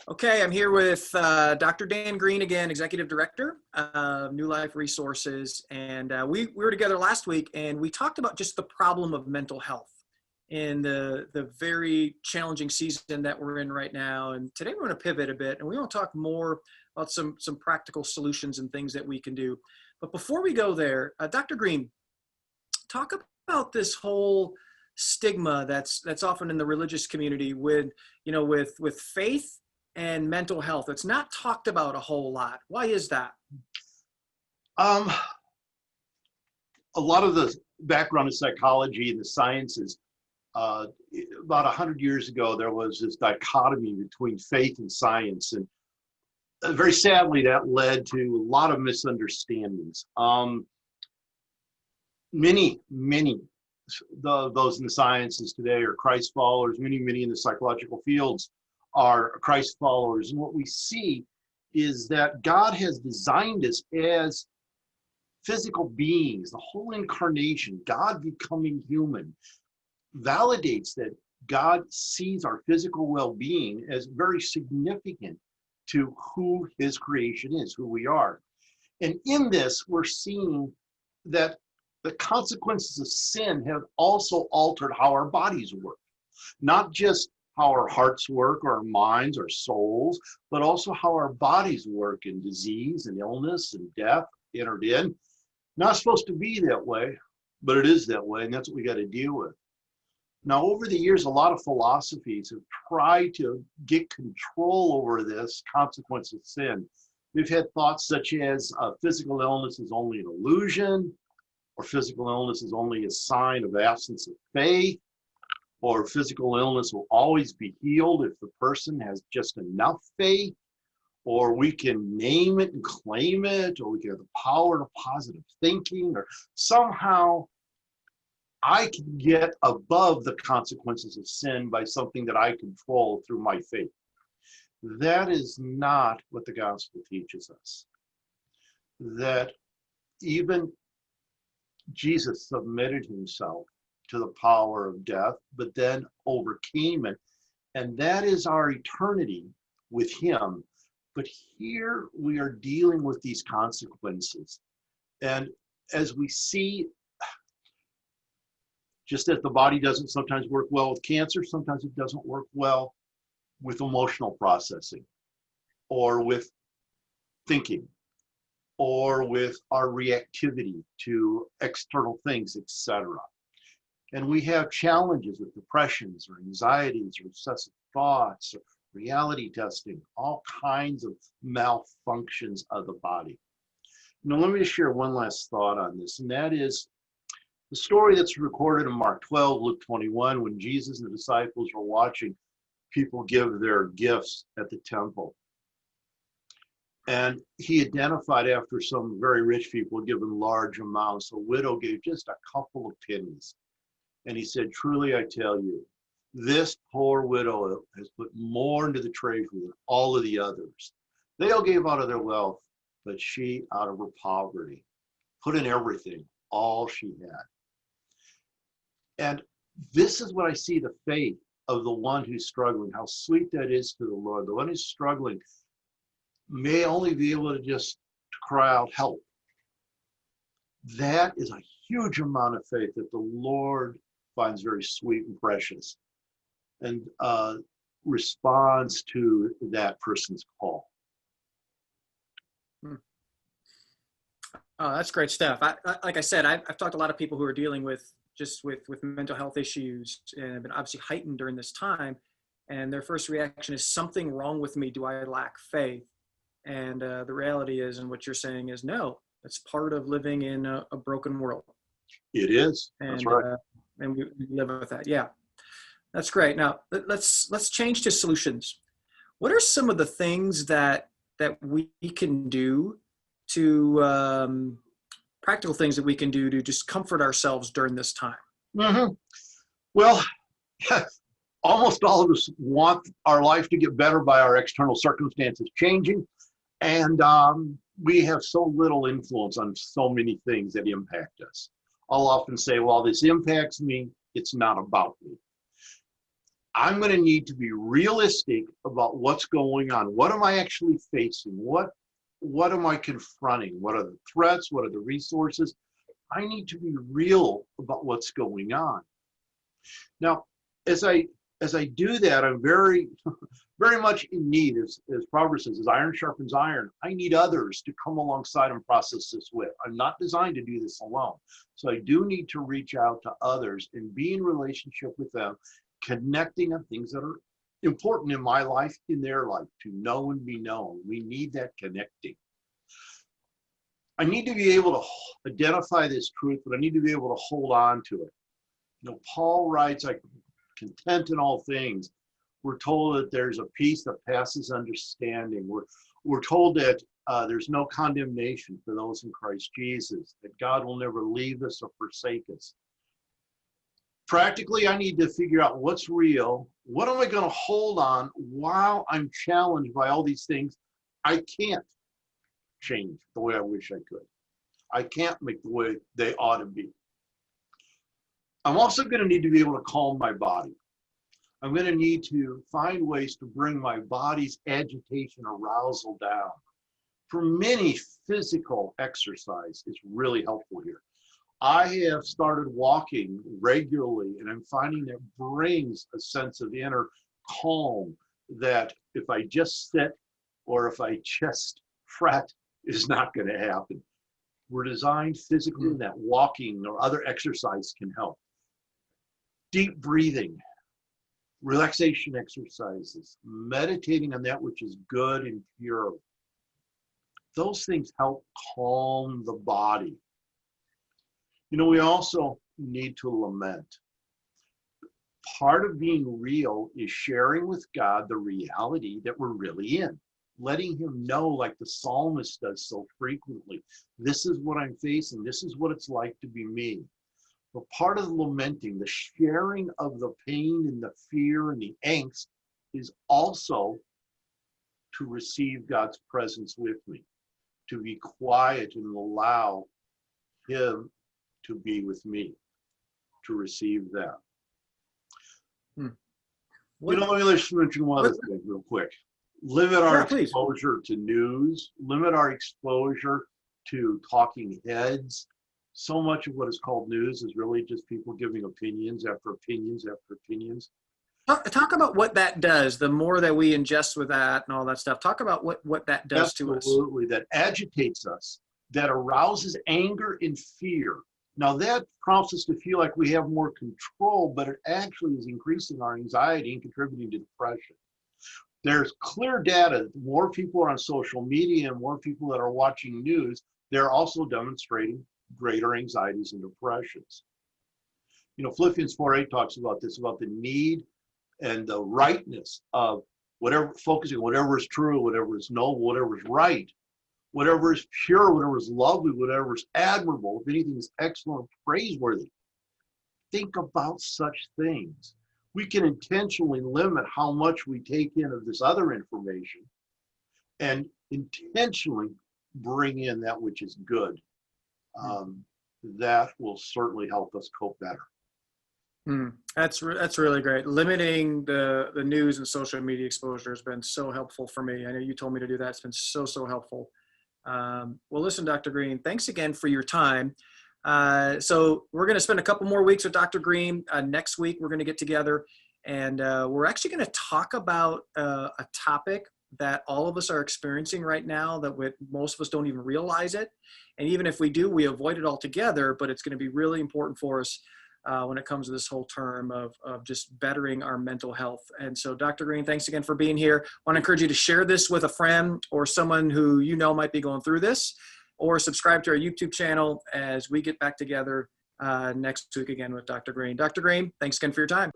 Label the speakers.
Speaker 1: Okay, I'm here with Dr. Dan Green again, Executive Director of New Life Resources. And we were together last week and we talked about just the problem of mental health in the very challenging season that we're in right now. And today we're going to pivot a bit and we want to talk more about some practical solutions and things that we can do. But before we go there, Dr. Green, talk about this whole stigma that's often in the religious community with faith and mental health. It's not talked about a whole lot. Why is that?
Speaker 2: Um, a lot of the background in psychology and the sciences, about 100 years ago, there was this dichotomy between faith and science. And very sadly, that led to a lot of misunderstandings. Many those in the sciences today are Christ followers. Many in the psychological fields are Christ followers. And what we see is that God has designed us as physical beings. The whole incarnation, God becoming human, validates that God sees our physical well-being as very significant to who his creation is, who we are. And in this, we're seeing that the consequences of sin have also altered how our bodies work. Not just how our hearts work, or our minds, our souls, but also how our bodies work in disease and illness and death entered in. Not supposed to be that way, but it is that way, and that's what we got to deal with. Now, over the years, a lot of philosophies have tried to get control over this consequence of sin. We've had thoughts such as physical illness is only an illusion, or physical illness is only a sign of absence of faith, or physical illness will always be healed if the person has just enough faith, or we can name it and claim it, or we can have the power of positive thinking, or somehow I can get above the consequences of sin by something that I control through my faith. That is not what the gospel teaches us. That even Jesus submitted himself to the power of death, but then overcame it. And that is our eternity with him. But here we are dealing with these consequences. And as we see, just as the body doesn't sometimes work well with cancer, sometimes it doesn't work well with emotional processing, or with thinking, or with our reactivity to external things, etc. And we have challenges with depressions or anxieties or obsessive thoughts or reality testing, all kinds of malfunctions of the body. Now, let me just share one last thought on this, and that is the story that's recorded in Mark 12, Luke 21, when Jesus and the disciples were watching people give their gifts at the temple. And he identified, after some very rich people given large amounts, a widow gave just a couple of pennies. And he said, truly, I tell you, this poor widow has put more into the treasury than all of the others. They all gave out of their wealth, but she, out of her poverty, put in everything, all she had. And this is what I see the faith of the one who's struggling, how sweet that is to the Lord. The one who's struggling may only be able to just cry out, help. That is a huge amount of faith that the Lord finds very sweet and precious, and responds to that person's call.
Speaker 1: Oh, that's great stuff. Like I said, I've talked to a lot of people who are dealing with mental health issues and have been obviously heightened during this time. And their first reaction is, something wrong with me. Do I lack faith? And the reality is, and what you're saying is, no, it's part of living in a broken world.
Speaker 2: It is. That's right.
Speaker 1: And we live with that. Yeah, that's great. Now let's change to solutions. What are some of the things that we can do to practical things that we can do to just comfort ourselves during this time?
Speaker 2: Mm-hmm. Well, almost all of us want our life to get better by our external circumstances changing. And we have so little influence on so many things that impact us. I'll often say, well, this impacts me. It's not about me. I'm going to need to be realistic about what's going on. What am I actually facing? What am I confronting? What are the threats? What are the resources? I need to be real about what's going on. Now, as I do that, I'm very, very much in need, as Proverbs says, as iron sharpens iron. I need others to come alongside and process this with. I'm not designed to do this alone. So I do need to reach out to others and be in relationship with them, connecting on things that are important in my life, in their life, to know and be known. We need that connecting. I need to be able to identify this truth, but I need to be able to hold on to it. You know, Paul writes, "I'm content in all things." We're told that there's a peace that passes understanding. We're told that there's no condemnation for those in Christ Jesus, that God will never leave us or forsake us. Practically, I need to figure out what's real. What am I going to hold on while I'm challenged by all these things I can't change the way I wish I could? I can't make the way they ought to be. I'm also going to need to be able to calm my body. I'm going to need to find ways to bring my body's agitation, arousal down. For many, physical exercise is really helpful here. I have started walking regularly, and I'm finding that brings a sense of inner calm that if I just sit or if I just fret is not going to happen. We're designed physically that walking or other exercise can help. Deep breathing, relaxation exercises, meditating on that which is good and pure. Those things help calm the body. You know, we also need to lament. Part of being real is sharing with God the reality that we're really in, letting him know, like the psalmist does so frequently, this is what I'm facing, this is what it's like to be me. But part of the lamenting, the sharing of the pain and the fear and the angst, is also to receive God's presence with me, to be quiet and allow him to be with me, to receive that. You know, let me just mention one other thing real quick. Limit our exposure to news, limit our exposure to talking heads. So much of what is called news is really just people giving opinions after opinions after opinions.
Speaker 1: Talk about what that does. The more that we ingest with that and all that stuff, talk about what that does to us.
Speaker 2: Absolutely, that agitates us, that arouses anger and fear. Now that prompts us to feel like we have more control, but it actually is increasing our anxiety and contributing to depression. There's clear data that the more people are on social media and more people that are watching news, they're also demonstrating greater anxieties and depressions. You know, Philippians 4:8 talks about this, about the need and the rightness of whatever, focusing on whatever is true, whatever is noble, whatever is right, whatever is pure, whatever is lovely, whatever is admirable, if anything is excellent, praiseworthy. Think about such things. We can intentionally limit how much we take in of this other information and intentionally bring in that which is good. That will certainly help us cope better.
Speaker 1: That's really great. Limiting the news and social media exposure has been so helpful for me. I know you told me to do that. It's been so helpful. Well, listen, Dr. Green, thanks again for your time. So we're going to spend a couple more weeks with Dr. Green. Next week, we're going to get together and we're actually going to talk about a topic that all of us are experiencing right now, that most of us don't even realize it. And even if we do, we avoid it altogether, but it's going to be really important for us when it comes to this whole term of just bettering our mental health. And so, Dr. Green, thanks again for being here. I want to encourage you to share this with a friend or someone who you know might be going through this, or subscribe to our YouTube channel as we get back together next week again with Dr. Green. Dr. Green, thanks again for your time.